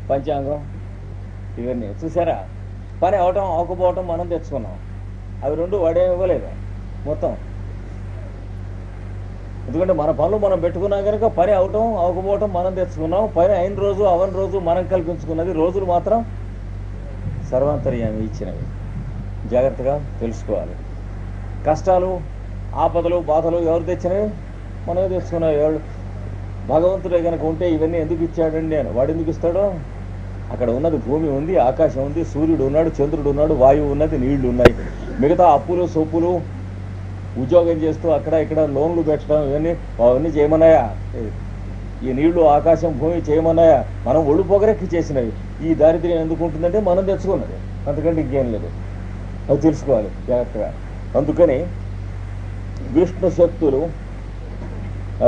పంచాంగం ఇవన్నీ చూసారా. పని అవటం అవకపోవటం మనం తెచ్చుకున్నాం. అవి రెండు వాడేమి ఇవ్వలేదు మొత్తం. ఎందుకంటే మన పనులు మనం పెట్టుకున్నాం కనుక పని అవటం అవకపోవటం మనం తెచ్చుకున్నాం. పని అయిన రోజు అవని రోజు మనం కల్పించుకున్నది. రోజులు మాత్రం సర్వాంతర్యామి ఇచ్చినవి. జాగ్రత్తగా తెలుసుకోవాలి. కష్టాలు ఆపదలు బాధలు ఎవరు తెచ్చినవి? మనమే తెచ్చుకున్నాం. ఎవరు భగవంతుడే కనుక ఉంటే ఇవన్నీ ఎందుకు ఇచ్చాడండి అని. వాడు ఎందుకు ఇస్తాడో? అక్కడ ఉన్నది భూమి ఉంది, ఆకాశం ఉంది, సూర్యుడు ఉన్నాడు, చంద్రుడు ఉన్నాడు, వాయువు ఉన్నది, నీళ్లు ఉన్నాయి. మిగతా అప్పులు సొప్పులు ఉద్యోగం చేస్తూ అక్కడ ఇక్కడ లోన్లు పెట్టడం అవన్నీ చేయమన్నాయా? ఈ నీళ్లు ఆకాశం భూమి చేయమన్నాయా? మనం ఒళ్ళు పొగరెక్కి చేసినవి. ఈ దారిద్ర్యం ఎందుకు ఉంటుందంటే మనం తెచ్చుకున్నది, అంతకంటే ఇంకేం లేదు. అది తెలుసుకోవాలి జాగ్రత్తగా. అందుకని విష్ణు శక్తులు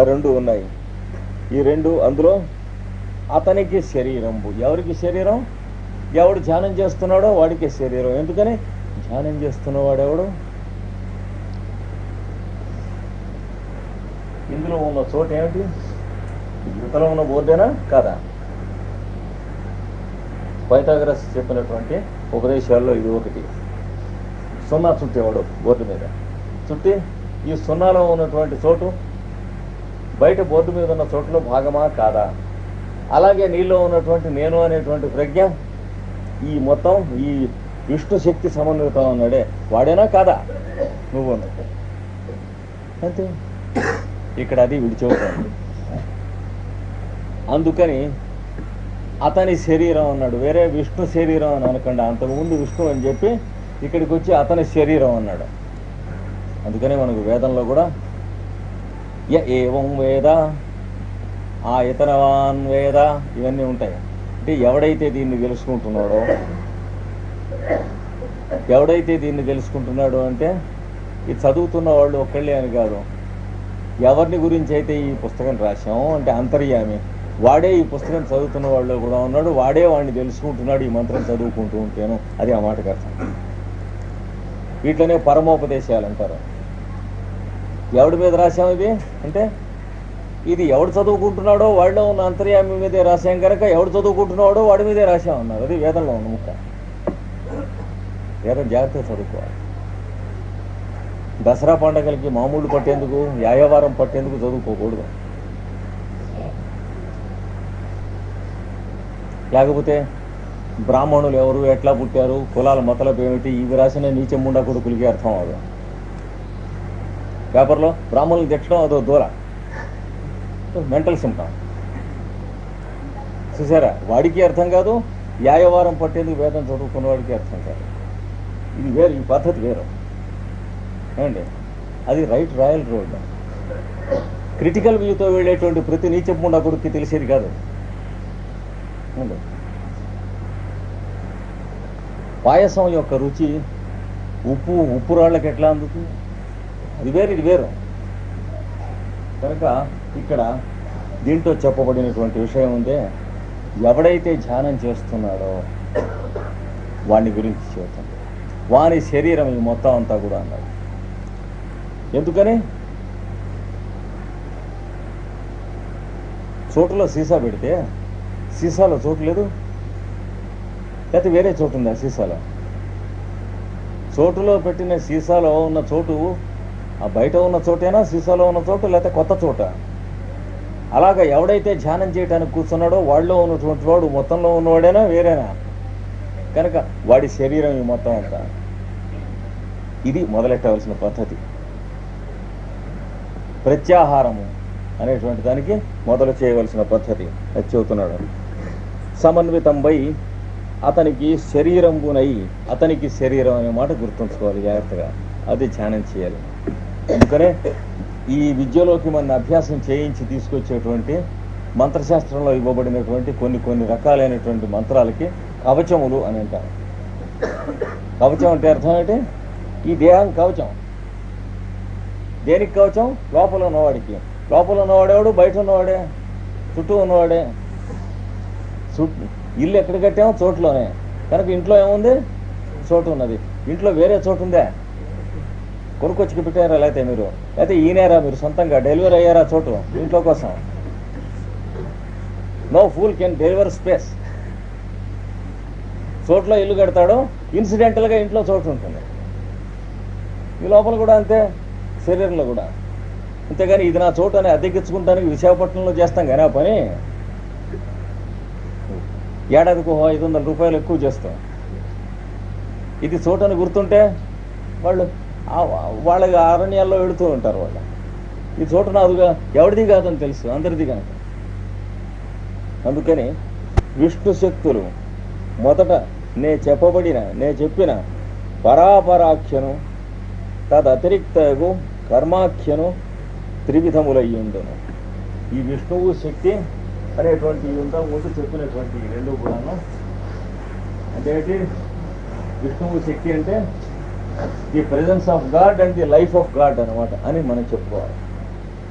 రెండు ఉన్నాయి. ఈ రెండు అందులో అతనికి శరీరంబు. ఎవరికి శరీరం? ఎవడు ధ్యానం చేస్తున్నాడో వాడికి శరీరం. ఎందుకని? ధ్యానం చేస్తున్నవాడెవడు? ఇందులో ఉన్న చోటు ఏమిటి? యువతలో ఉన్న బోర్డేనా కాదా? పైథాగరస్ చెప్పినటువంటి ఉపదేశాల్లో ఇది ఒకటి. సున్నా చుట్టేవాడు బోర్డు మీద. చుట్టి ఈ సున్నాలో ఉన్నటువంటి చోటు బయట బోర్డు మీద ఉన్న చోటులో భాగమా కాదా? అలాగే నీలో ఉన్నటువంటి నేను అనేటువంటి ప్రజ్ఞ ఈ మొత్తం ఈ విష్ణు శక్తి సమన్వితం ఉన్నాడే వాడేనా కాదా? నువ్వు అంతే. ఇక్కడ అది విడిచిపోతుంది. అందుకని అతని శరీరం అన్నాడు. వేరే విష్ణు శరీరం అని అనకుండా, అంతకుముందు విష్ణు అని చెప్పి ఇక్కడికి వచ్చి అతని శరీరం అన్నాడు. అందుకనే మనకు వేదంలో కూడా య ఏవం వేద ఆ ఇతరవాన్ వేద ఇవన్నీ ఉంటాయి. అంటే ఎవడైతే దీన్ని తెలుసుకుంటున్నాడో అంటే ఇది చదువుతున్న వాళ్ళు ఒక్కళ్ళే అని కాదు. ఎవరిని గురించి అయితే ఈ పుస్తకం రాశాం అంటే అంతర్యామి వాడే ఈ పుస్తకం చదువుతున్న వాళ్ళు కూడా ఉన్నాడు. వాడే వాడిని తెలుసుకుంటున్నాడు ఈ మంత్రం చదువుకుంటూ ఉంటేను. అది ఆ మాటకు అర్థం. వీటిలోనే పరమోపదేశాలు అంటారు. ఎవడి మీద రాశాం ఇది అంటే ఇది ఎవడు చదువుకుంటున్నాడో వాడిలో ఉన్న అంతర్యామి మీదే రాశాం కనుక ఎవడు చదువుకుంటున్నాడో వాడి మీదే రాశాం అన్నారు. అది వేదంలో ఉన్న ముక్క. వేదం జాగ్రత్తగా చదువుకోవాలి. దసరా పండగలకి మామూలు పట్టేందుకు యాయవారం పట్టేందుకు చదువుకోకూడదు. లేకపోతే బ్రాహ్మణులు ఎవరు, ఎట్లా పుట్టారు, కులాల మతలపు ఏమిటి, ఇవి రాసిన నీచెమ్ముండా కొడుకులకి అర్థం అవ్వదు. పేపర్లో బ్రాహ్మణులు తెచ్చడం అదో దూర మెంటల్ సిమ్టమ్. చూసారా? వాడికి అర్థం కాదు. యాయవారం పట్టేందుకు వేదం చదువుకున్న వాడికి అర్థం కాదు. ఇది వేరు, ఈ పద్ధతి వేరు ఏమండి. అది రైట్ రాయల్ రోడ్. క్రిటికల్ వ్యూతో వెళ్ళేటువంటి ప్రతి నీచెమ్ముండా కొడుక్కి తెలిసేది కాదు. పాయసం యొక్క రుచి ఉప్పు రాళ్ళకి ఎట్లా అందుతుంది? అది వేరు, ఇది వేరు. కనుక ఇక్కడ దీంట్లో చెప్పబడినటువంటి విషయం ఉందే, ఎవడైతే ధ్యానం చేస్తున్నాడో వాని గురించి చెబుతుంది. వాని శరీరం ఈ మొత్తం అంతా కూడా అన్నాడు. ఎందుకని? చోటులో సీసా పెడితే సీసాలో చోటు లేదు, లేకపోతే వేరే చోటు ఉందా సీసాలో? చోటులో పెట్టిన సీసాలో ఉన్న చోటు ఆ బయట ఉన్న చోటేనా, సీసాలో ఉన్న చోటు, లేకపోతే కొత్త చోట? అలాగా ఎవడైతే ధ్యానం చేయడానికి కూర్చున్నాడో వాడిలో ఉన్నటువంటి వాడు మొత్తంలో ఉన్నవాడేనా వేరేనా? కనుక వాడి శరీరం ఈ మొత్తం అంతా. ఇది మొదలెట్టవలసిన పద్ధతి. ప్రత్యాహారము అనేటువంటి దానికి మొదలు చేయవలసిన పద్ధతి అది చెబుతున్నాడు. సమన్వితంపై అతనికి శరీరంబునై, అతనికి శరీరం అనే మాట గుర్తుంచుకోవాలి జాగ్రత్తగా. అది ధ్యానం చేయాలి. అందుకనే ఈ విద్యలోకి మన అభ్యాసం చేయించి తీసుకొచ్చేటువంటి మంత్రశాస్త్రంలో ఇవ్వబడినటువంటి కొన్ని రకాలైనటువంటి మంత్రాలకి కవచములు అని అంటారు. కవచం అంటే అర్థం ఏంటి? ఈ దేహం కవచం. దేనికి కవచం? లోపల ఉన్నవాడికి. లోపల ఉన్నవాడేవాడు, బయట ఉన్నవాడే, చుట్టూ ఉన్నవాడే. ఇల్లు ఎక్కడ కట్టామో చోట్లోనే. కనుక ఇంట్లో ఏముంది? చోటు ఉన్నది. ఇంట్లో వేరే చోటు ఉందా? కొనుక్కొచ్చి పెట్టారా? లేకపోతే మీరు లేకపోతే ఈయనారా మీరు సొంతంగా డెలివరీ అయ్యారా చోటు ఇంట్లో కోసం? No fool can deliver space. చోట్ల ఇల్లు కడతాడో ఇన్సిడెంటల్గా ఇంట్లో చోటు ఉంటుంది. ఈ లోపల కూడా అంతే, శరీరంలో కూడా అంతేగాని ఇది నా చోటు అని అద్దెకించుకుంటానికి విశాఖపట్నంలో చేస్తాం కానీ ఆ పని ఏడాదికి 500 రూపాయలు ఎక్కువ చేస్తాం. ఇది చోటు అని గుర్తుంటే వాళ్ళ అరణ్యాల్లో వెళుతూ ఉంటారు. వాళ్ళు ఈ చోటు నాదుగా ఎవరిది కాదని తెలుసు, అందరిది కనుక. అందుకని విష్ణు శక్తులు మొదట నే చెప్పిన పరాపరాఖ్యను తదతిరిక్తగు కర్మాఖ్యను త్రివిధములయ్యుండును. ఈ విష్ణువు శక్తి అనేటువంటి ఇంతకు ముందు చెప్పినటువంటి రెండు కూడాను అంటే ఏంటి? విష్ణువు శక్తి అంటే the presence of God and the life of God అనమాట అని మనం చెప్పుకోవాలి.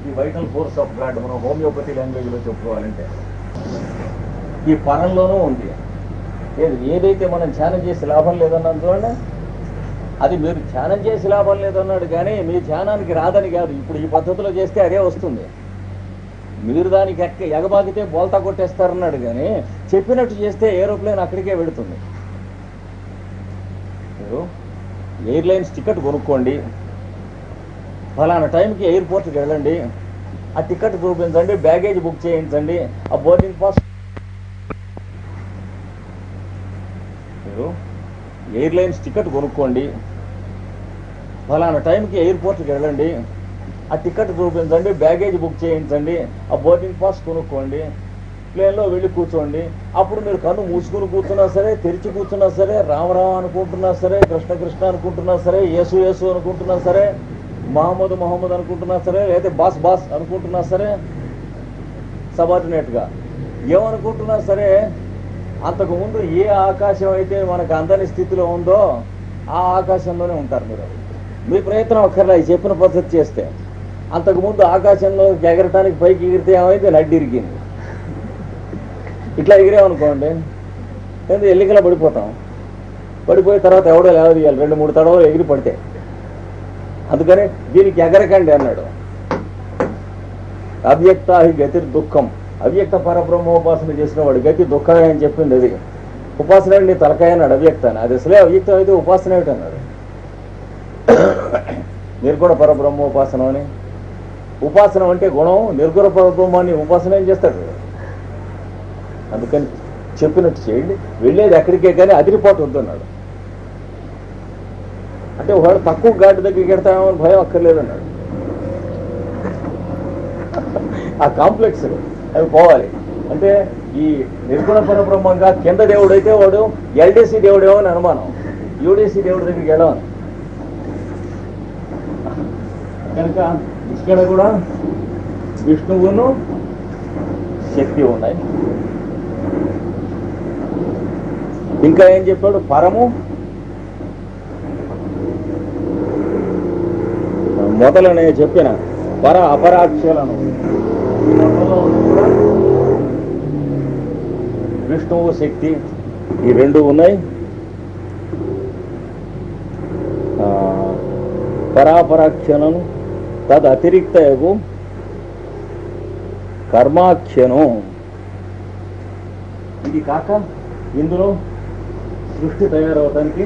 The vital force of God మనం హోమియోపతి లాంగ్వేజ్లో చెప్పుకోవాలంటే ఈ పరంలోనూ ఉంది. ఏదైతే మనం ధ్యానం చేసి లాభం లేదన్నాను చూడండి, అది మీరు ధ్యానం చేసి లాభం లేదన్నాడు కానీ మీ ధ్యానానికి రాదని కాదు. ఇప్పుడు ఈ పద్ధతిలో చేస్తే అదే వస్తుంది. మీరు దానికి ఎగబాగితే బోల్తా కొట్టేస్తారన్నాడు కానీ చెప్పినట్టు చేస్తే ఏరోప్లేన్ అక్కడికే వెళుతుంది. మీరు ఎయిర్లైన్స్ టికెట్ కొనుక్కోండి, ఫలానా టైంకి ఎయిర్పోర్ట్కి వెళ్ళండి, ఆ టికెట్ చూపించండి, బ్యాగేజ్ బుక్ చేయించండి, ఆ బోర్డింగ్ పాస్. మీరు ఎయిర్లైన్స్ టికెట్ కొనుక్కోండి, ఫలానా టైంకి ఎయిర్పోర్ట్కి వెళ్ళండి, ఆ టికెట్ చూపించండి, బ్యాగేజ్ బుక్ చేయించండి, ఆ బోర్డింగ్ పాస్ కొనుక్కోండి, ప్లేన్లో వెళ్ళి కూర్చోండి. అప్పుడు మీరు కన్ను మూసుకుని కూర్చున్నా సరే, తెరిచి కూర్చున్నా సరే, రామరామ అనుకుంటున్నా సరే, కృష్ణ కృష్ణ అనుకుంటున్నా సరే, యేసు యేసు అనుకుంటున్నా సరే, మహమ్మద్ మహమ్మద్ అనుకుంటున్నా సరే, లేదా బాస్ బాస్ అనుకుంటున్నా సరే, సబార్డినేట్గా ఏమనుకుంటున్నా సరే, అంతకుముందు ఏ ఆకాశం అయితే మనకు అందని స్థితిలో ఉందో ఆ ఆకాశంలోనే ఉంటారు. మీరు మీ ప్రయత్నం ఒక్కర్లా ఈ చెప్పిన పద్ధతి చేస్తే. అంతకుముందు ఆకాశంలో ఎగరటానికి పైకి ఎగిరితే ఏమైంది? నడ్డి ఇరిగింది. ఇట్లా ఎగిరేమనుకోండి, ఎందుకు ఎల్లికలా పడిపోతాం. పడిపోయిన తర్వాత ఎవడో లేవదీయాలి, 2-3 తడవలు ఎగిరి పడితే. అందుకని దీనికి ఎగరకండి అన్నాడు. అవ్యక్త హి గతి దుఃఖం. అవ్యక్త పరబ్రహ్మోపాసన చేసిన వాడి గతి దుఃఖమే అని చెప్పింది. అది ఉపాసన నీ తలకాయ అన్నాడు అవ్యక్త అని. అది అసలే అవ్యక్తం అయితే ఉపాసన ఏమిటి అన్నాడు. నిర్గుణ పరబ్రహ్మోపాసనం అని. ఉపాసనం అంటే గుణం, నిర్గుణ పరబ్రహ్మాన్ని ఉపాసన ఏం చేస్తాడు. అందుకని చెప్పినట్టు చేయండి, వెళ్ళేది ఎక్కడికే కానీ అదిరిపాటు వద్దన్నాడు. అంటే ఒకవేళ తక్కువ ఘాటు దగ్గరికి వెళ్తామని భయం అక్కర్లేదన్నాడు. ఆ కాంప్లెక్స్ అవి పోవాలి. అంటే ఈ నిర్గుణ పరబ్రహ్మంగా కింద దేవుడైతే వాడు ఎల్డీసీ దేవుడేమో అని అనుమానం, యూడీసీ దేవుడి దగ్గరికి వెళ్ళమని. కనుక ఇక్కడ కూడా విష్ణువును శక్తి ఉన్నాయి. ఇంకా ఏం చెప్పాడు? పరము మొదలనే చెప్పిన అపరాక్షలను విష్ణువు శక్తి ఈ రెండు ఉన్నాయి. పరాపరాఖ్యలను తద్ అతిరిక్తయగు కర్మాఖ్యను. ఇది కాక ఇందులో సృష్టి తయారవటానికి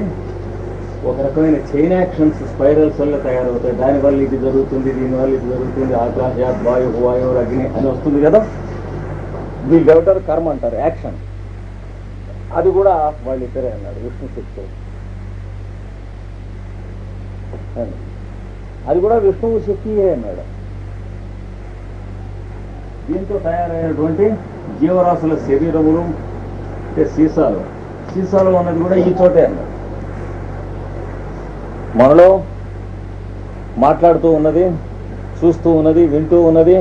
ఒక రకమైన చైన్ యాక్షన్స్, స్పైరల్స్ వల్ల తయారవుతాయి. దానివల్ల ఇది జరుగుతుంది, దీనివల్ల ఇది జరుగుతుంది, ఆకాశాత్ వాయు వాయు అగ్ని అని వస్తుంది కదా. వీళ్ళు ఏమంటారు? కర్మ అంటారు, యాక్షన్. అది కూడా వాళ్ళు ఇద్దరే అన్నాడు విష్ణు శక్తి. అది కూడా విష్ణువు శక్తియే అన్నాడు. దీంతో తయారైనటువంటి జీవరాశుల శరీరములు అంటే సీసాలు అన్నది కూడా ఈ చోటే అన్నాడు. మనలో మాట్లాడుతూ ఉన్నది, చూస్తూ ఉన్నది, వింటూ ఉన్నది,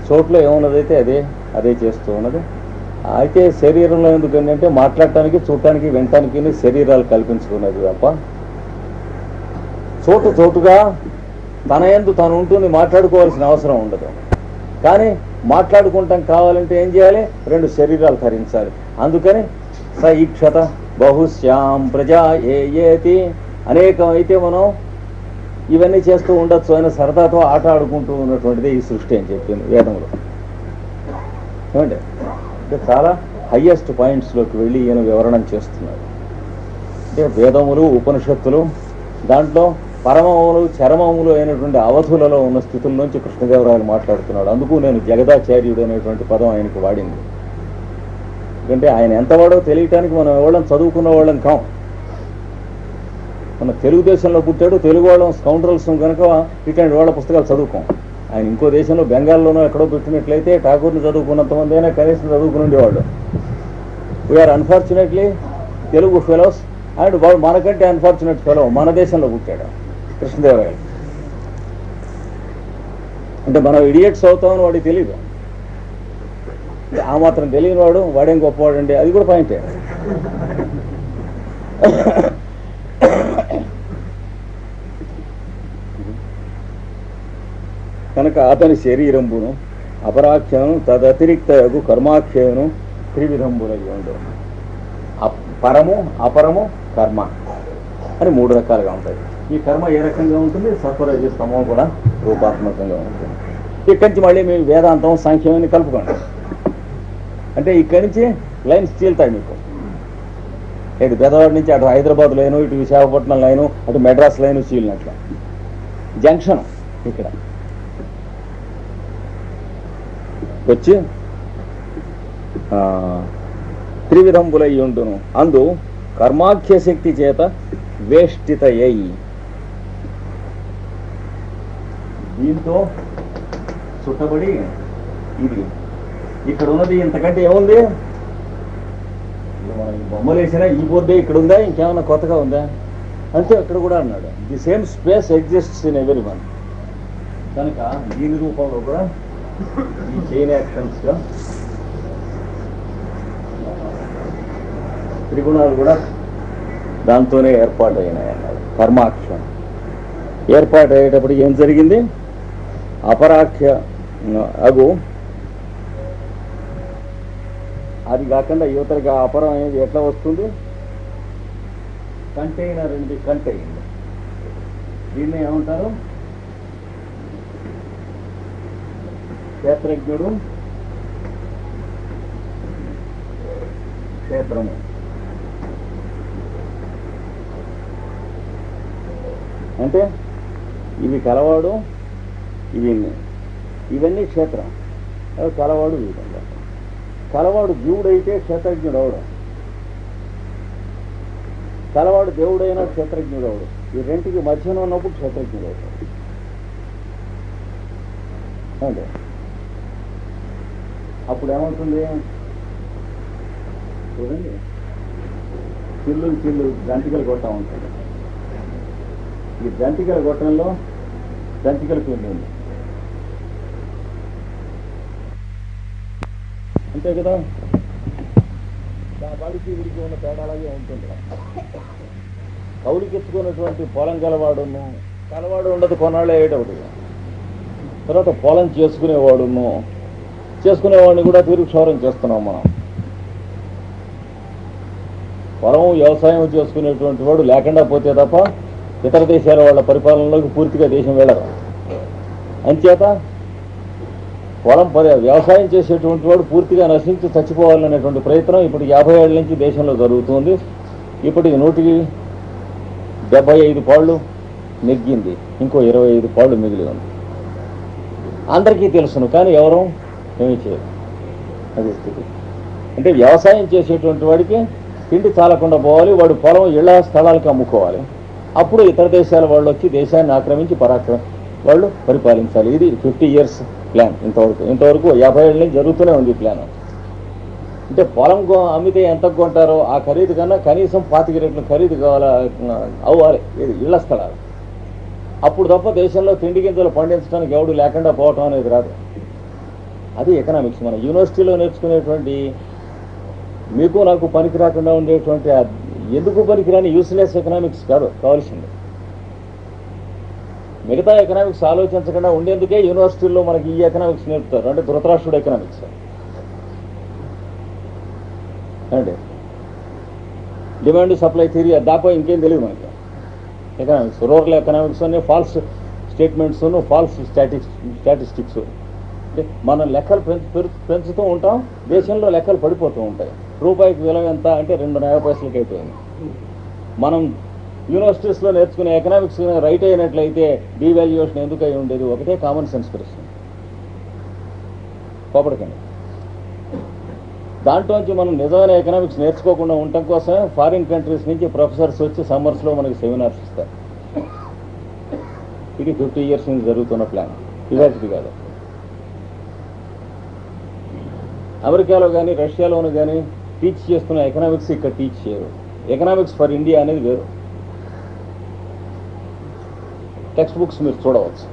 చోట్లో ఏమున్నదైతే అదే చేస్తూ ఉన్నది. అయితే శరీరంలో ఎందుకండి అంటే మాట్లాడటానికి, చూడటానికి, వినటానికి శరీరాలు కల్పించుకున్నది తప్ప చోటుగా తన యందు తను ఉంటుంది, మాట్లాడుకోవాల్సిన అవసరం ఉండదు. కానీ మాట్లాడుకుంటాం కావాలంటే ఏం చేయాలి? 2 శరీరాలు ధరించాలి. అందుకని స ఈక్షత బహుశ్యాం ప్రజా ఏతి. అనేకం అయితే మనం ఇవన్నీ చేస్తూ ఉండొచ్చు అని సరదాతో ఆట ఆడుకుంటూ ఉన్నటువంటిది ఈ సృష్టి అని చెప్పింది వేదంలో. ఏమంటే అంటే చాలా హయ్యెస్ట్ పాయింట్స్లోకి వెళ్ళి ఈయన వివరణ చేస్తున్నాడు. అంటే వేదములు, ఉపనిషత్తులు, దాంట్లో పరమములు, చరమములు అయినటువంటి అవధులలో ఉన్న స్థితుల నుంచి కృష్ణదేవరాయలు మాట్లాడుతున్నాడు. అందుకు నేను జగదాచార్యుడు అనేటువంటి పదం ఆయనకు వాడింది. ఎందుకంటే ఆయన ఎంతవాడో తెలియటానికి మనం ఎవరం చదువుకున్న వాళ్ళం కాం. మన తెలుగుదేశంలో పుట్టాడు, తెలుగు వాళ్ళం స్కౌండ్రల్స్ కనుక ఇట్లాంటి వాళ్ళ పుస్తకాలు చదువుకోం. ఆయన ఇంకో దేశంలో బెంగాల్లోనో ఎక్కడో పెట్టినట్లయితే ఠాగూర్ని చదువుకున్నంతమంది అయినా కనీసం చదువుకుని ఉండేవాళ్ళు. We are unfortunately Telugu fellows and వాడు మనకంటే అన్ఫార్చునేట్ ఫెలో మన దేశంలో పుట్టాడు కృష్ణదేవరాయలు. అంటే మనం ఇడియట్స్ అవుతామని వాడికి తెలియదు. ఆ మాత్రం తెలియని వాడు వాడేం గొప్పవాడు అండి, అది కూడా పాయింటే. కనుక అతని శరీరంబును అపరాఖ్యను తదతిరిక్తయగు కర్మాఖ్యను త్రివిధంబులయ్యుండు. పరము, అపరము, కర్మ అని 3 రకాలుగా ఉంటాయి. ఈ కర్మ ఏ రకంగా ఉంటుంది? సత్వరజస్తమో కూడా రూపాత్మకంగా ఉంటుంది. ఇక్కడి నుంచి మళ్ళీ మీరు వేదాంతం, సాంఖ్యాన్ని కలుపుకోండి. అంటే ఇక్కడి నుంచి లైన్స్ చీలుతాయి మీకు. ఇటు పెదవాడి నుంచి అటు హైదరాబాద్ లైను, ఇటు విశాఖపట్నం లైను, అటు మెడ్రాస్ లైను చీలినట్ల జంక్షన్ ఇక్కడ వచ్చి త్రివిధంబులయ్యుండును అందు కర్మాఖ్యశక్తి చేత వేష్టితయ్యి. దీంతో చుట్టబడి ఇది ఇక్కడ ఉన్నది. ఇంతకంటే ఏముంది? మనం బొమ్మలు వేసినా ఈ బోర్డే ఇక్కడ ఉందా, ఇంకేమైనా కొత్తగా ఉందా? అంతే అక్కడ కూడా అన్నాడు, the same space exists in every one. కనుక దీని రూపంలో కూడా ఈ చైన్ యాక్షన్స్గా త్రిగుణాలు కూడా దాంతోనే ఏర్పాటు అయినాయి అన్నాడు. కర్మాఖ్యం ఏర్పాటు అయ్యేటప్పుడు ఏం జరిగింది? అపరాఖ్య అగు అది కాకుండా యువతలకి అపరం అనేది ఎట్లా వస్తుంది? కంటైనర్ అనేది కంటైన్. దీన్ని ఏమంటారు? క్షేత్రజ్ఞుడు, క్షేత్రము. అంటే ఇవి కలవాడు, ఇవన్నీ క్షేత్రం. కలవాడు వీడంగా. కలవాడు జీవుడైతే క్షేత్రజ్ఞుడు అవడం, కలవాడు దేవుడైనా క్షేత్రజ్ఞుడు అవడు. ఈ రెంటికి మధ్యన ఉన్నప్పుడు క్షేత్రజ్ఞుడు అవుతాడు. అంటే అప్పుడు ఏమవుతుంది? చూడండి, చిల్లు జంతికలు కొట్టా ఉంటుంది. ఈ జంతికల గొట్టంలో జంతికల పిండి ఉంది, అంతే కదా. వాడికి వీడికి ఉన్న తేడా అలాగే ఉంటుంది. కౌలుకెత్తుకున్నటువంటి పొలం కలవాడు ఉండదు, కొన్నాళ్ళు అయ్యేటప్పుడు. తర్వాత పొలం చేసుకునేవాడిని కూడా తీరుక్షౌరం చేస్తున్నాం మనం. పొలం వ్యవసాయం చేసుకునేటువంటి వాడు లేకుండా పోతే తప్ప ఇతర దేశాల వాళ్ళ పరిపాలనలోకి పూర్తిగా దేశం వెళ్ళరు. అంచేత పొలం వ్యవసాయం చేసేటువంటి వాడు పూర్తిగా నశించి చచ్చిపోవాలనేటువంటి ప్రయత్నం ఇప్పుడు 50 ఏళ్ల నుంచి దేశంలో జరుగుతుంది. ఇప్పటికి 175 పాళ్ళు నెగ్గింది, ఇంకో 25 పాళ్ళు మిగిలి ఉంది. అందరికీ తెలుసును, కానీ ఎవరు ఏమీ చేయరు. అదే స్థితి. అంటే వ్యవసాయం చేసేటువంటి వాడికి తిండి చాలకుండా పోవాలి, వాడు పొలం ఇళ్ల స్థలాలకు అమ్ముకోవాలి. అప్పుడు ఇతర దేశాల వాళ్ళు వచ్చి దేశాన్ని ఆక్రమించి వాళ్ళు పరిపాలించాలి. ఇది 50 years ప్లాన్. ఇంతవరకు 50 ఏళ్ళ నుంచి జరుగుతూనే ఉంది ఈ ప్లాన్. అంటే పొలం అమ్మితే ఎంత కొంటారో ఆ ఖరీదు కన్నా కనీసం 25 రెట్లు ఖరీదు అవ్వాలి ఇళ్ల స్థలాలు. అప్పుడు తప్ప దేశంలో తిండి గింజలు పండించడానికి ఎవడు లేకుండా పోవటం అనేది రాదు. అది ఎకనామిక్స్. మన యూనివర్సిటీలో నేర్చుకునేటువంటి మీకు నాకు పనికి రాకుండా ఉండేటువంటి ఎందుకు పనికిరాని యూస్లెస్ ఎకనామిక్స్ కాదు కావాల్సింది. మిగతా ఎకనామిక్స్ ఆలోచించకుండా ఉండేందుకే యూనివర్సిటీల్లో మనకి ఈ ఎకనామిక్స్ నేర్పుతారు. అంటే ధృతరాష్ట్రుడు ఎకనామిక్స్ అంటే డిమాండ్ సప్లై థియరీ దాపో ఇంకేం తెలియదు మనకి. ఎకనామిక్స్ రూరల్ ఎకనామిక్స్ అనే ఫాల్స్ స్టేట్మెంట్స్, ఫాల్స్ స్టాటిస్టిక్స్ మనం లెక్కలు పెంచుతూ ఉంటాం, దేశంలో లెక్కలు పడిపోతూ ఉంటాయి. రూపాయికి విలువ ఎంత అంటే 2 నయా పైసలకి అయిపోయింది. మనం యూనివర్సిటీస్లో నేర్చుకునే ఎకనామిక్స్ రైట్ అయినట్లయితే డీవాల్యుయేషన్ ఎందుకు అయి ఉండేది? ఒకటే కామన్ సెన్స్ ప్రశ్న, కోపడకండి. దాంట్లోంచి మనం నిజమైన ఎకనామిక్స్ నేర్చుకోకుండా ఉండటం కోసమే ఫారిన్ కంట్రీస్ నుంచి ప్రొఫెసర్స్ వచ్చి సమ్మర్స్లో మనకి సెమినార్స్ ఇస్తారు. ఇది 50 years నుంచి జరుగుతున్న ప్లాన్, ఇవాటిది కాదు. అమెరికాలో కానీ రష్యాలోనూ కానీ టీచ్ చేస్తున్న ఎకనామిక్స్ ఇక్కడ టీచ్ చేయరు. ఎకనామిక్స్ ఫర్ ఇండియా అనేది వేరు. టెక్స్ట్ బుక్స్ మీరు చూడవచ్చు,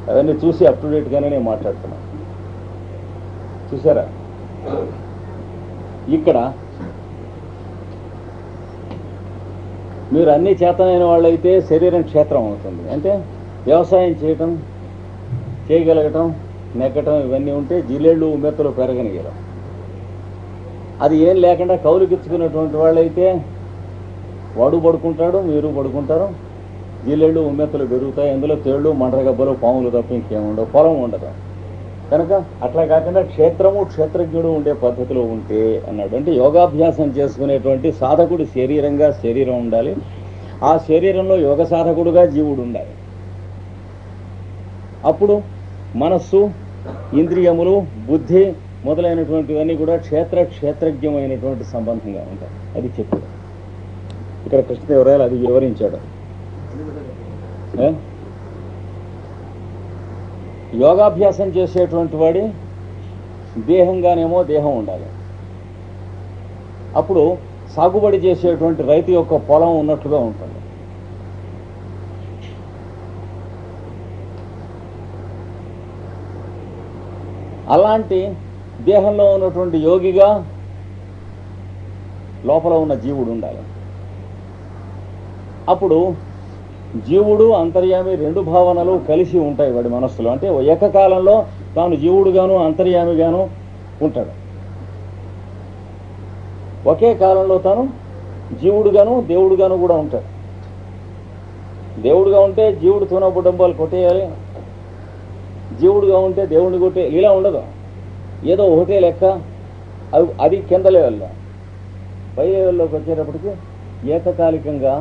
అవన్నీ చూసి అప్ టు డేట్గానే నేను మాట్లాడుతున్నాను. చూసారా? ఇక్కడ మీరు అన్ని చేతనైన వాళ్ళైతే శరీరం క్షేత్రం అవుతుంది. అంటే వ్యవసాయం చేయగలగటం, నెగ్గటం ఇవన్నీ ఉంటే జిల్లేళ్ళు ఉమ్మెత్తలు పెరగనిగలం. అది ఏం లేకుండా కౌలుకిచ్చుకున్నటువంటి వాళ్ళైతే వాడు పడుకుంటాడు, మీరు పడుకుంటారు, జిల్లేళ్ళు ఉమ్మెత్తలు పెరుగుతాయి. అందులో తేళ్ళు, మంటరగబ్బలు, పాములు తప్ప ఇంకేముండవు, పొలం ఉండదు. కనుక అట్లా కాకుండా క్షేత్రము, క్షేత్రజ్ఞుడు ఉండే పద్ధతిలో ఉంటే అన్నాడు. అంటే యోగాభ్యాసం చేసుకునేటువంటి సాధకుడు శరీరం ఉండాలి. ఆ శరీరంలో యోగ సాధకుడుగా జీవుడు ఉండాలి. అప్పుడు మనస్సు, ఇంద్రియములు, బుద్ధి మొదలైనటువంటివన్నీ కూడా క్షేత్రజ్ఞమైనటువంటి సంబంధంగా ఉంటాయి. అది చెప్పాడు ఇక్కడ కృష్ణదేవరాయలు, అది వివరించాడు. యోగాభ్యాసం చేసేటువంటి వాడి దేహంగానేమో దేహం ఉండాలి. అప్పుడు సాగుబడి చేసేటువంటి రైతు యొక్క పొలం ఉన్నట్లుగా ఉంటుంది. అలాంటి దేహంలో ఉన్నటువంటి యోగిగా లోపల ఉన్న జీవుడు ఉండాలి. అప్పుడు జీవుడు, అంతర్యామి 2 భావనలు కలిసి ఉంటాయి వాడి మనస్సులో. అంటే ఏకకాలంలో తాను జీవుడుగాను అంతర్యామిగాను ఉంటాడు. ఒకే కాలంలో తాను జీవుడుగాను దేవుడుగాను కూడా ఉంటాడు. దేవుడుగా ఉంటే జీవుడు తూనబుడంబాలు కొట్టేయాలి, జీవుడుగా ఉంటే దేవుడిని కొట్టే ఇలా ఉండదు. ఏదో ఒకటే లెక్క. అది కింద లెవెల్లో. పై లెవెల్లోకి వచ్చేటప్పటికి ఏకకాలికంగా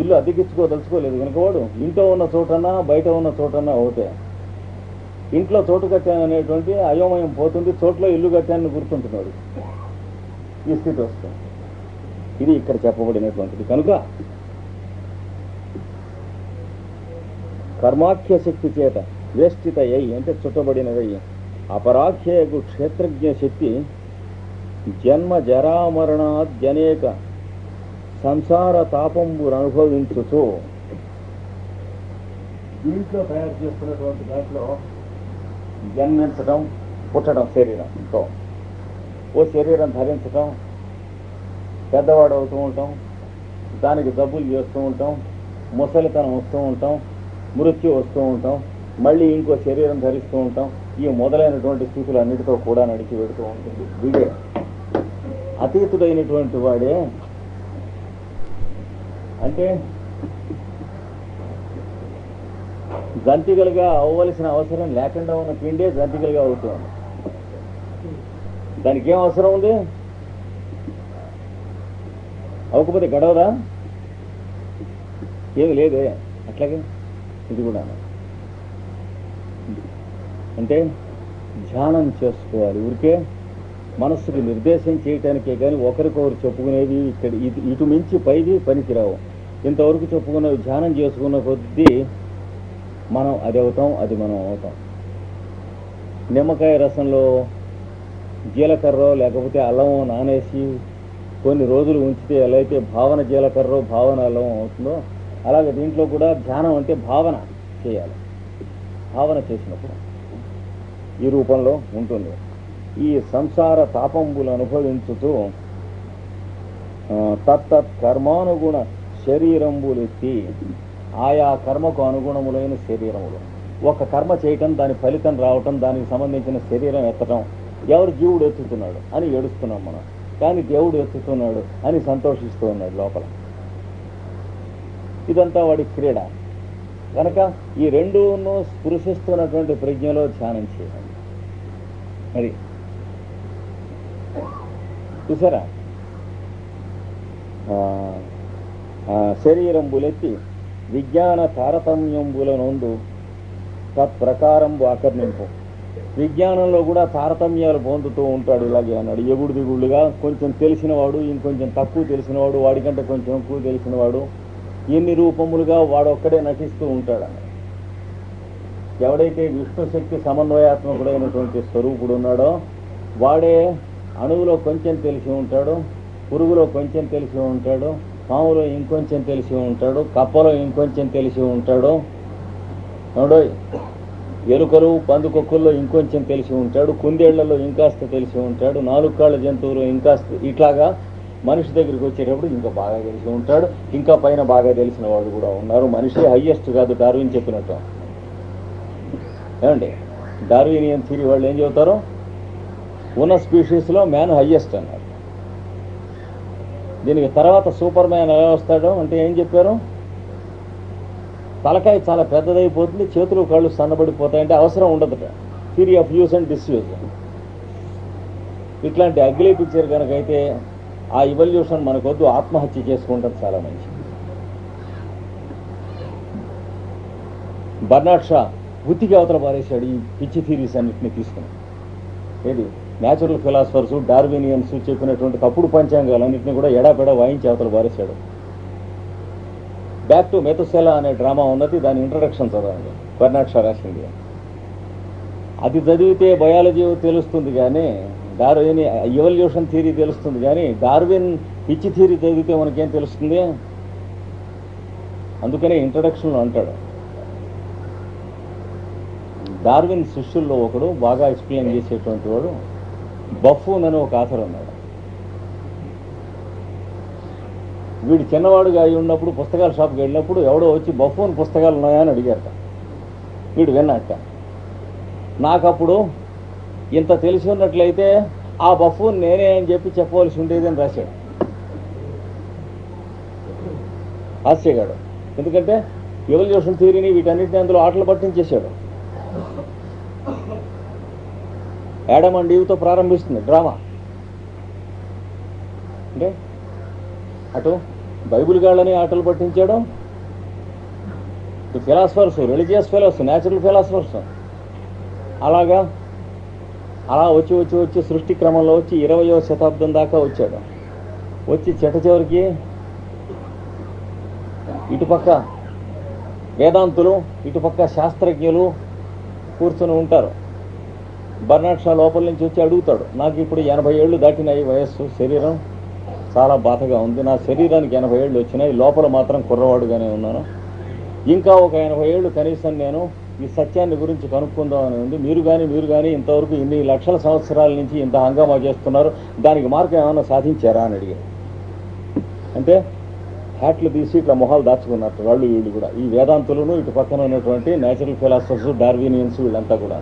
ఇల్లు అద్దెకిచ్చుకోదలుచుకోలేదు కనుక వాడు ఇంట్లో ఉన్న చోటన్నా బయట ఉన్న చోటన్నా ఒకటే. ఇంట్లో చోటు కట్టాననేటువంటి అయోమయం పోతుంది, చోట్లో ఇల్లు కట్టానని గుర్తుంటున్నాడు. ఈ స్థితి వస్తుంది. ఇది ఇక్కడ చెప్పబడినటువంటిది. కనుక కర్మాఖ్య శక్తి చేత వేష్టితయ్యి అంటే చుట్టబడినదయ్యి అపరాఖ్యకు క్షేత్రజ్ఞ శక్తి జన్మ జరామరణాద్యనేక సంసార తాపంబును అనుభవించుతూ దీంట్లో తయారు చేస్తున్నటువంటి దాంట్లో జన్మించడం, పుట్టడం, శరీరంతో ఓ శరీరం ధరించడం, పెద్దవాడు అవుతూ ఉంటాం, దానికి జబ్బులు చేస్తూ ఉంటాం, ముసలితనం వస్తూ ఉంటాం, మృత్యు వస్తూ ఉంటాం, మళ్ళీ ఇంకో శరీరం ధరిస్తూ ఉంటాం. ఈ మొదలైనటువంటి స్థితులు అన్నిటితో కూడా నడిచి పెడుతూ ఉంటుంది. వీడే అతీతుడైనటువంటి వాడే. అంటే జంతికలుగా అవ్వవలసిన అవసరం లేకుండా ఉన్న పిండే జంతికలుగా అవుతుంది. దానికి ఏం అవసరం ఉంది? అవ్వకపోతే గడవదా? ఏమి లేదే. అట్లాగే ఇది కూడా అంటే ధ్యానం చేసుకోవాలి. ఊరికే మనస్సుకి నిర్దేశం చేయటానికే కానీ ఒకరికొకరు చెప్పుకునేవి ఇక్కడ ఇటు మించి పైది పనికిరావు. ఇంతవరకు చెప్పుకున్నవి ధ్యానం చేసుకున్న కొద్దీ మనం అది అవుతాం, అది మనం అవుతాం. నిమ్మకాయ రసంలో జీలకర్ర లేకపోతే అల్లం నానేసి కొన్ని రోజులు ఉంచితే ఎలా అయితే భావన జీలకర్ర భావన అల్లం అవుతుందో అలాగే దీంట్లో కూడా ధ్యానం అంటే భావన చేయాలి. భావన చేసినప్పుడు ఈ రూపంలో ఉంటుంది. ఈ సంసార తాపంబులు అనుభవించుతూ తత్తత్ కర్మానుగుణ శరీరంబులెత్తి ఆయా కర్మకు అనుగుణములైన శరీరములు. ఒక కర్మ చేయటం, దాని ఫలితం రావటం, దానికి సంబంధించిన శరీరం ఎత్తటం. ఎవరు? జీవుడు ఎత్తుతున్నాడు అని ఏడుస్తున్నాం మనం, కానీ దేవుడు ఎత్తుతున్నాడు అని సంతోషిస్తూ ఉన్నాడు లోపల. ఇదంతా వాడి క్రీడ. కనుక ఈ రెండును స్పృశిస్తున్నటువంటి ప్రజ్ఞలో ధ్యానం చేయాలి. అది చూసారా, శరీరంబులెత్తి విజ్ఞాన తారతమ్యంబులనందు తత్ప్రకారంబు ఆకర్ణింపు. విజ్ఞానంలో కూడా తారతమ్యాలు పొందుతూ ఉంటాడు. ఇలాగే అన్నాడు, ఎగుడు దిగుళ్ళుగా కొంచెం తెలిసినవాడు, ఇంకొంచెం తక్కువ తెలిసినవాడు, వాడికంటే కొంచెం ఎక్కువ తెలిసినవాడు, ఎన్ని రూపములుగా వాడొక్కడే నటిస్తూ ఉంటాడు అన్నాడు. ఎవడైతే విష్ణుశక్తి సమన్వయాత్మకుడైనటువంటి స్వరూపుడు ఉన్నాడో వాడే అణువులో కొంచెం తెలిసి ఉంటాడు, పురుగులో కొంచెం తెలిసి ఉంటాడు, పాములో ఇంకొంచెం తెలిసి ఉంటాడు, కప్పలో ఇంకొంచెం తెలిసి ఉంటాడు, ఎలుకలు పందుకొక్కుల్లో ఇంకొంచెం తెలిసి ఉంటాడు, కుందేళ్లలో ఇంకాస్త తెలిసి ఉంటాడు, 4 కాళ్ళ జంతువులు ఇంకాస్త, ఇట్లాగా మనిషి దగ్గరికి వచ్చేటప్పుడు ఇంకా బాగా తెలిసి ఉంటాడు. ఇంకా పైన బాగా తెలిసిన వాళ్ళు కూడా ఉన్నారు. మనిషి హయ్యెస్ట్ కాదు, డార్విన్ చెప్పినట్టు. ఏమండి, డార్వినియన్ థియరీ వాళ్ళు ఏం చెబుతారు, ఉన్న స్పీషీస్లో మ్యాన్ హయ్యెస్ట్ అన్నారు. దీనికి తర్వాత సూపర్ మ్యాన్ ఎలా వస్తాడో అంటే ఏం చెప్పారు, తలకాయ చాలా పెద్దదైపోతుంది, చేతులు కాళ్ళు సన్నబడిపోతాయంటే అవసరం ఉండదుట. Theory of use and disuse. ఇట్లాంటి అగ్లీ పిక్చర్ కనుకైతే ఆ ఇవల్యూషన్ మనకొద్దు, ఆత్మహత్య చేసుకుంటాం చాలా మంచి. బర్నాడ్ షా బుద్ధికి అవతల పారేశాడు ఈ పిచ్చి థియరీస్ అన్నింటినీ తీసుకుని. ఏది న్యాచురల్ ఫిలాసఫర్స్ డార్వినియన్స్ చెప్పినటువంటి తప్పుడు పంచాంగాలన్నింటినీ కూడా ఎడాపెడా వాయించి అవతల పారేశాడు. బ్యాక్ టు మెతుసెలా అనే డ్రామా ఉన్నది, దాని ఇంట్రడక్షన్ చదవండి, బర్నాడ్ షా రాసింది. అది చదివితే బయాలజీ తెలుస్తుంది కానీ, డార్విన్ ఎవల్యూషన్ థియరీ తెలుస్తుంది కానీ, డార్విన్ పిచ్చి థియరీ చదివితే మనకేం తెలుస్తుంది. అందుకనే ఇంట్రడక్షన్లో అంటాడు, డార్విన్ శిష్యుల్లో ఒకడు బాగా ఎక్స్ప్లెయిన్ చేసేటువంటి వాడు బఫూన్ అని ఒక ఆథర్ ఉన్నాడు. వీడు చిన్నవాడుగా అయి ఉన్నప్పుడు పుస్తకాల షాప్కి వెళ్ళినప్పుడు ఎవడో వచ్చి బఫూన్ పుస్తకాలు ఉన్నాయా అని అడిగారట. వీడు విన్నట్ట, నాకప్పుడు ఇంత తెలిసి ఉన్నట్లయితే ఆ బఫూన్ నేనే అని చెప్పి చెప్పవలసి ఉండేది అని రాశాడు. హాస్యగాడు, ఎందుకంటే ఎవల్యూషన్ థియరీని వీటన్నిటిని అందులో ఆటలు పట్టించేశాడు. యాడమ్ అండ్ ఈవ్తో ప్రారంభిస్తుంది డ్రామా. అంటే అటు బైబిల్ గాళ్ళని ఆటలు పట్టించాడు, philosophers, religious fellows, natural philosophers, అలాగా అలా వచ్చి వచ్చి వచ్చి సృష్టి క్రమంలో వచ్చి 20వ శతాబ్దం దాకా వచ్చాడు. వచ్చి చివరికి ఇటుపక్క వేదాంతులు, ఇటుపక్క శాస్త్రజ్ఞులు కూర్చొని ఉంటారు. బర్నాడ్ షా లోపల నుంచి వచ్చి అడుగుతాడు, నాకు ఇప్పుడు 80 ఏళ్ళు దాటినాయి వయస్సు, శరీరం చాలా బాధగా ఉంది, నా శరీరానికి 80 ఏళ్ళు వచ్చినాయి, లోపల మాత్రం కుర్రవాడుగానే ఉన్నాను, ఇంకా ఒక 80 ఏళ్ళు కనీసం నేను ఈ సత్యాన్ని గురించి కనుక్కుందామని ఉంది. మీరు కానీ ఇంతవరకు ఇన్ని లక్షల సంవత్సరాల నుంచి ఇంత హంగామా చేస్తున్నారు, దానికి మార్గం ఏమైనా సాధించారా అని అడిగారు. అంటే హ్యాట్లు తీసి ఇట్లా మొహాలు దాచుకున్నట్టు వాళ్ళు వీళ్ళు కూడా, ఈ వేదాంతులను, ఇటు పక్కన ఉన్నటువంటి న్యాచురల్ ఫిలాసఫర్స్, డార్వినియన్స్, వీళ్ళంతా కూడా.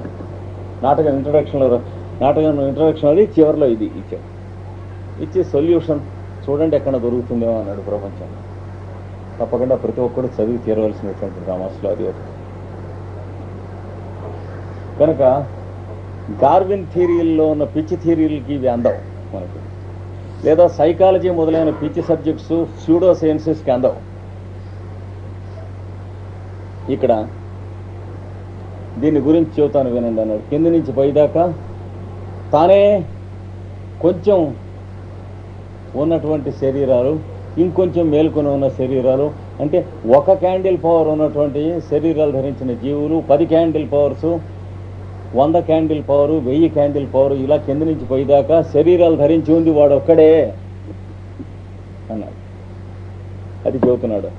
నాటకం ఇంట్రడక్షన్ అది చివరిలో ఇది ఇచ్చాడు. ఇచ్చి సొల్యూషన్ చూడండి ఎక్కడ దొరుకుతుందేమో అన్నాడు ప్రపంచంలో. తప్పకుండా ప్రతి ఒక్కరు చదివి తీరవలసినటువంటి డ్రామాస్లో అది ఒకటి. కనుక డార్విన్ థియరీల్లో ఉన్న పిచ్చి థియరీలకి ఇవి అందవు మనకి, లేదా సైకాలజీ మొదలైన పిచ్చి సబ్జెక్ట్స్ స్యూడో సైన్సెస్కి అందవు. ఇక్కడ దీని గురించి చెబుతాను వినండి అన్నాడు. కింది నుంచి పైదాకా తానే కొంచెం ఉన్నటువంటి శరీరాలు, ఇంకొంచెం మేల్కొని ఉన్న శరీరాలు, అంటే 1 క్యాండిల్ పవర్ ఉన్నటువంటి శరీరాలు ధరించిన జీవులు, 10 candle powers, 100 candle power, 1000 candle power, ఇలా కింద నుంచి పైదాకా శరీరాలు ధరించి ఉంది వాడు ఒక్కడే అన్నాడు. అది చెబుతున్నాడు.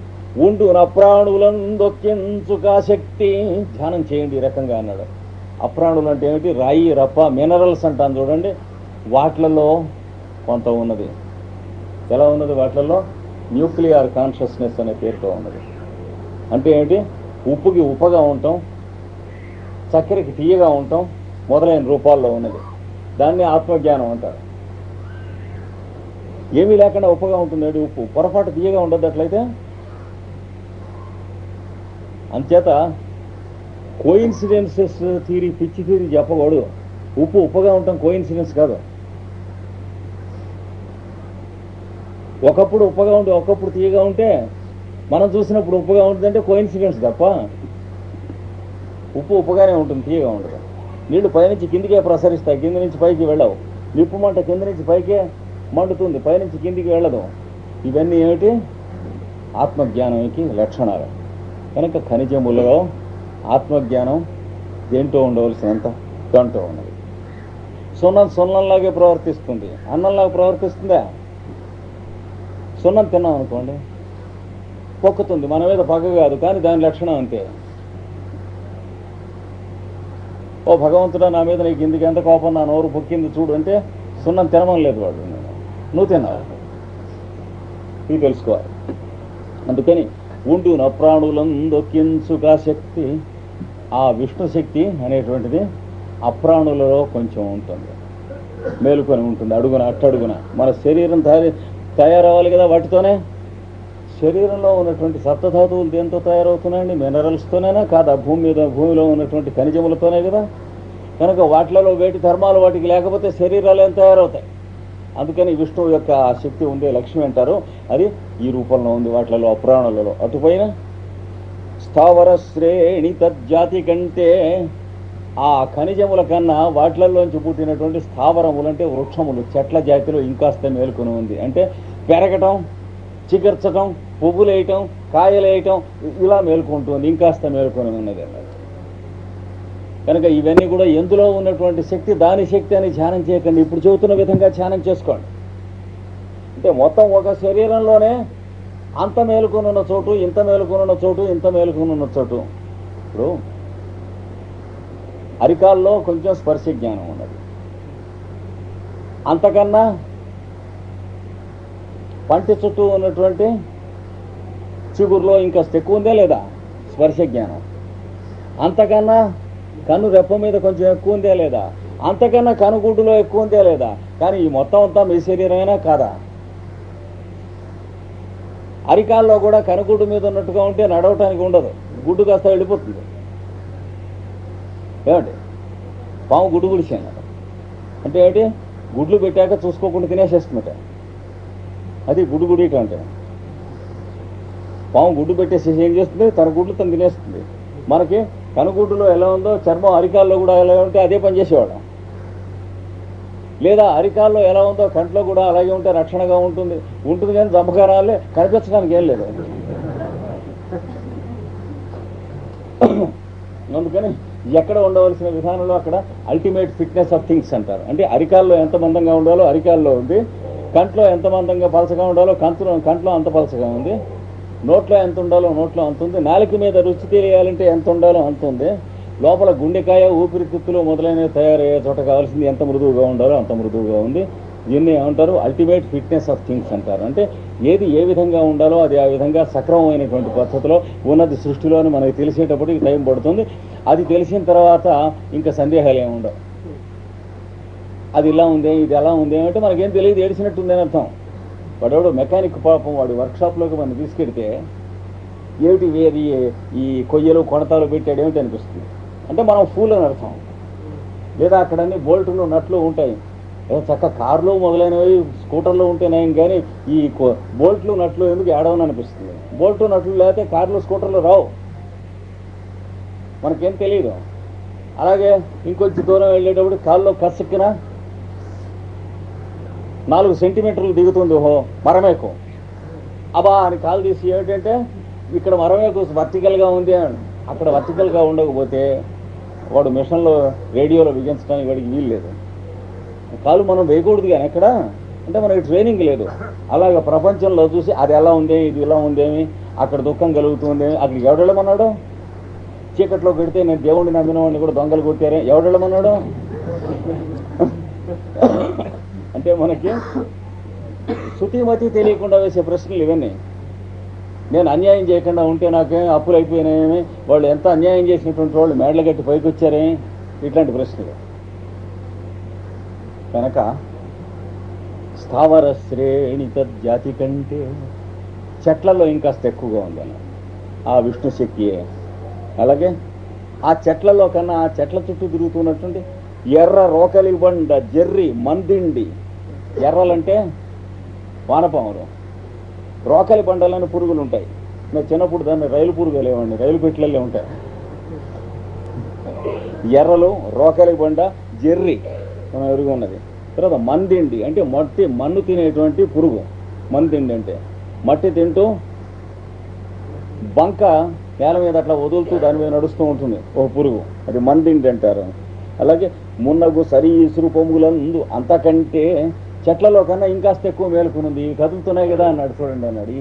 ఉండు అప్రాణులందొక్కించుక శక్తి, ధ్యానం చేయండి ఈ రకంగా అన్నాడు. అప్రాణులు అంటే ఏమిటి, రాయి రప్ప మినరల్స్ అంటాను చూడండి, వాటిలలో కొంత ఉన్నది. ఎలా ఉన్నది? వాటిలలో న్యూక్లియర్ కాన్షియస్నెస్ అనే పేరుతో ఉన్నది. అంటే ఏమిటి, ఉప్పుకి ఉప్పగా ఉంటాం, చక్కెరకి తీయగా ఉంటాం మొదలైన రూపాల్లో ఉన్నది. దాన్ని ఆత్మజ్ఞానం అంటారు. ఏమీ లేకుండా ఉప్పగా ఉంటుంది ఉప్పు, పొరపాటు తీయగా ఉండదు అట్లయితే. అంచేత కోయిన్సిడెన్సెస్ థియరీ, పిచ్చి థియరీ చెప్పకూడదు. ఉప్పు ఉప్పుగా ఉండటం కోయిన్సిడెన్స్ కాదు. ఒకప్పుడు ఉప్పుగా ఉంటే ఒకప్పుడు తీయగా ఉంటే మనం చూసినప్పుడు ఉప్పుగా ఉంటుందంటే కోయిన్సిడెన్స్ తప్ప ఉప్పు ఉప్పుగానే ఉంటుంది, తీయగా ఉండదు. నీళ్లు పైనుంచి కిందికే ప్రసరిస్తాయి, కింది నుంచి పైకి వెళ్ళవు. నిప్పు మంట కింద నుంచి పైకే మండుతుంది, పైనుంచి కిందికి వెళ్ళదు. ఇవన్నీ ఏమిటి? ఆత్మజ్ఞానానికి లక్షణాలు. కనుక ఖనిజములలో ఆత్మజ్ఞానం దేంట్లో ఉండవలసినంత దాంట్లో ఉన్నది. సున్నం సున్నంలాగే ప్రవర్తిస్తుంది, అన్నంలాగా ప్రవర్తిస్తుందా? సున్నం తిన్నాం అనుకోండి, పొక్కుతుంది, మన మీద పగ కాదు, కానీ దాని లక్షణం అంతే. ఓ భగవంతుడా, నా మీద నీకు ఇందుకు ఎంత కోపం, నా నోరు పొక్కింది చూడు అంటే సున్నం తినమనలేదు వాడు, నువ్వు తిన్నావు. ఇది తెలుసుకోవాలి. అందుకని ఉండు నప్రాణులందొక్కించుక శక్తి, ఆ విష్ణు శక్తి అనేటువంటిది అప్రాణులలో కొంచెం ఉంటుంది, మేలుకొని ఉంటుంది, అడుగున అట్టడుగున. మన శరీరం తయారవ్వాలి కదా, వాటితోనే. శరీరంలో ఉన్నటువంటి సప్తధాతువులు దేంతో తయారవుతున్నాయండి? మినరల్స్తోనేనా కాదా? భూమిలో ఉన్నటువంటి ఖనిజములతోనే కదా. కనుక వాటిలలో వేటి ధర్మాలు వాటికి లేకపోతే శరీరాలు ఏం తయారవుతాయి? అందుకని విష్ణువు యొక్క ఆ శక్తి ఉండే లక్ష్మి అంటారు, అది ఈ రూపంలో ఉంది వాటిలలో, అప్రాణులలో. అటుపైన స్థావర శ్రేణి తజ్జాతి కంటే, ఆ ఖనిజముల కన్నా వాటిలలోంచి పుట్టినటువంటి స్థావరములు అంటే వృక్షములు, చెట్ల జాతిలో ఇంకాస్త మేలుకొని ఉంది. అంటే పెరగటం, చిగుర్చటం, పువ్వులు వేయటం, కాయలు వేయటం, ఇలా మేలుకుంటుంది, ఇంకాస్త మేలుకొని ఉన్నది అన్నది. కనుక ఇవన్నీ కూడా ఎందులో ఉన్నటువంటి శక్తి, దాని శక్తి అని ధ్యానం చేయకండి, ఇప్పుడు చెబుతున్న విధంగా ధ్యానం చేసుకోండి. అంటే మొత్తం ఒక శరీరంలోనే అంత మేలుకొని ఉన్న చోటు, ఇంత మేలుకొని ఉన్న చోటు, ఇంత మేలుకొని ఉన్న చోటు. ఇప్పుడు అరికాల్లో కొంచెం స్పర్శ జ్ఞానం ఉన్నది, అంతకన్నా పంటి చుట్టూ ఉన్నటువంటి చిగురులో ఇంకా ఎక్కువ ఉందే లేదా స్పర్శ జ్ఞానం, అంతకన్నా కన్ను రెప్ప మీద కొంచెం ఎక్కువ ఉందే లేదా, అంతకన్నా కనుగుడ్డులో ఎక్కువ ఉందే లేదా. కానీ ఈ మొత్తం అంతా మీ శరీరమైనా కాదా? అరికాల్లో కూడా కనుగుడ్డు మీద ఉన్నట్టుగా ఉంటే నడవటానికి ఉండదు, గుడ్డు కాస్త వెళ్ళిపోతుంది. ఏమండి, పాము గుడ్డు గుడిచాను అంటే ఏమిటి? గుడ్లు పెట్టాక చూసుకోకుండా తినేసేస్తుందట, అది గుడ్డు గుడిట అంటే. పాము గుడ్డు పెట్టేసి ఏం చేస్తుంది? తన గుడ్లు తను తినేస్తుంది. మనకి కనుగుడ్డులో ఎలా ఉందో చర్మం అరికాల్లో కూడా ఎలా ఉంటే అదే పని చేసేవాడు. లేదా అరికాల్లో ఎలా ఉందో కంట్లో కూడా అలాగే ఉంటే రక్షణగా ఉంటుంది, కానీ జంపకారాలే కనిపించడానికి ఏం లేదు. అందుకని ఎక్కడ ఉండవలసిన విధానంలో అక్కడ అల్టిమేట్ ఫిట్నెస్ ఆఫ్ థింగ్స్ అంటారు. అంటే అరికాల్లో ఎంత మందంగా ఉండాలో అరికాల్లో ఉంది, కంట్లో ఎంత మందంగా పలసగా ఉండాలో కంట్లో అంత పలసగా ఉంది, నోట్లో ఎంత ఉండాలో నోట్లో అంత ఉంది, నాలుక మీద రుచి తెలియాలంటే ఎంత ఉండాలో అంత ఉంది, లోపల గుండెకాయ, ఊపిరితిత్తులు మొదలైనవి తయారయ్యే చోట కావాల్సింది ఎంత మృదువుగా ఉండాలో అంత మృదువుగా ఉంది. దీన్ని ఏమంటారు? అల్టిమేట్ ఫిట్నెస్ ఆఫ్ థింగ్స్ అంటారు. అంటే ఏది ఏ విధంగా ఉండాలో అది ఆ విధంగా సక్రమమైనటువంటి పద్ధతిలో ఉన్నది సృష్టిలోని మనకి తెలిసేటప్పటికి టైం పడుతుంది. అది తెలిసిన తర్వాత ఇంకా సందేహాలు ఏమి ఉండవు. అది ఇలా ఉంది, ఇది ఎలా ఉంది అంటే మనకేం తెలియదు, ఏడిచినట్టుంది అని అర్థం. వాడెవడో మెకానిక్ పాపం వాడి వర్క్షాప్లోకి మనం తీసుకెడితే ఏమిటి వేది ఈ కొయ్యలు కొనతాలు పెట్టాడు ఏమిటి అనిపిస్తుంది. అంటే మనం ఫూల్ అని అర్థం. లేదా అక్కడన్నీ బోల్టులు నట్లు ఉంటాయి, చక్క కార్లు మొదలైనవి స్కూటర్లు ఉంటేనేం కానీ ఈ బోల్ట్లు నట్లు ఎందుకు ఏడవని అనిపిస్తుంది. బోల్టు నట్లు లేకపోతే కార్లు స్కూటర్లు రావు, మనకేం తెలియదు. అలాగే ఇంకొంచెం దూరం వెళ్ళేటప్పుడు కాల్లో కసక్కిన 4 సెంటీమీటర్లు దిగుతుంది, ఓహో మరమేకు అబా అని కాలు తీసి ఏమిటంటే ఇక్కడ మరమేకు వర్టికల్గా ఉంది అని. అక్కడ వర్టికల్గా ఉండకపోతే వాడు మిషన్లో రేడియోలో బిగించడానికి వాడికి వీలు లేదు. కాలు మనం వేయకూడదు కానీ ఎక్కడ అంటే మనకి ట్రైనింగ్ లేదు. అలాగ ప్రపంచంలో చూసి అది ఎలా ఉంది, ఇది ఇలా ఉందేమి, అక్కడ దుఃఖం కలుగుతుంది, అక్కడికి ఎవడెళ్ళమన్నాడు? చీకట్లో పెడితే నేను దేవుడిని నమ్మిన వాడిని కూడా దొంగలు కొట్టారే, ఎవడెళ్ళమన్నాడు? అంటే మనకి శృతిమతి తెలియకుండా వేసే ప్రశ్నలు ఇవన్నీ. నేను అన్యాయం చేయకుండా ఉంటే నాకేం అప్పులు అయిపోయినాయేమి, వాళ్ళు ఎంత అన్యాయం చేసినటువంటి వాళ్ళు మేడలు కట్టి పైకి వచ్చారే, ఇట్లాంటి ప్రశ్నలు. కనుక స్థావర శ్రేణి తజ్జాతి కంటే చెట్లలో ఇంకాస్త ఎక్కువగా ఉందని ఆ విష్ణు శక్తియే. అలాగే ఆ చెట్లలో కన్నా ఆ చెట్ల చుట్టూ తిరుగుతున్నటువంటి ఎర్ర రోకలి బండ, జెర్రి, మందిండి. ఎర్రలంటే వానపాములు, రోకలి బండలని పురుగులు ఉంటాయి. మేము చిన్నప్పుడు దాన్ని రైలు పురుగులు లేవండి, రైలు పెట్టిలే ఉంటాయి. ఎర్రలు, రోకలి బండ, జెర్రి మనం ఎరుగు ఉన్నది. తర్వాత మందిండి అంటే మన్ను తినేటువంటి పురుగు. మందిండి అంటే మట్టి తింటూ బంక నేల మీద అట్లా వదులుతూ దాని మీద నడుస్తూ ఉంటుంది ఒక పురుగు, అది మందిండి అంటారు. అలాగే మున్నగు, సరి, ఇసురు, పొంగులందు అంతకంటే చెట్లలో కన్నా ఇంకాస్త ఎక్కువ మేలుకునుంది, కదులుతున్నాయి కదా అన్నాడు. చూడండి అన్నాడు.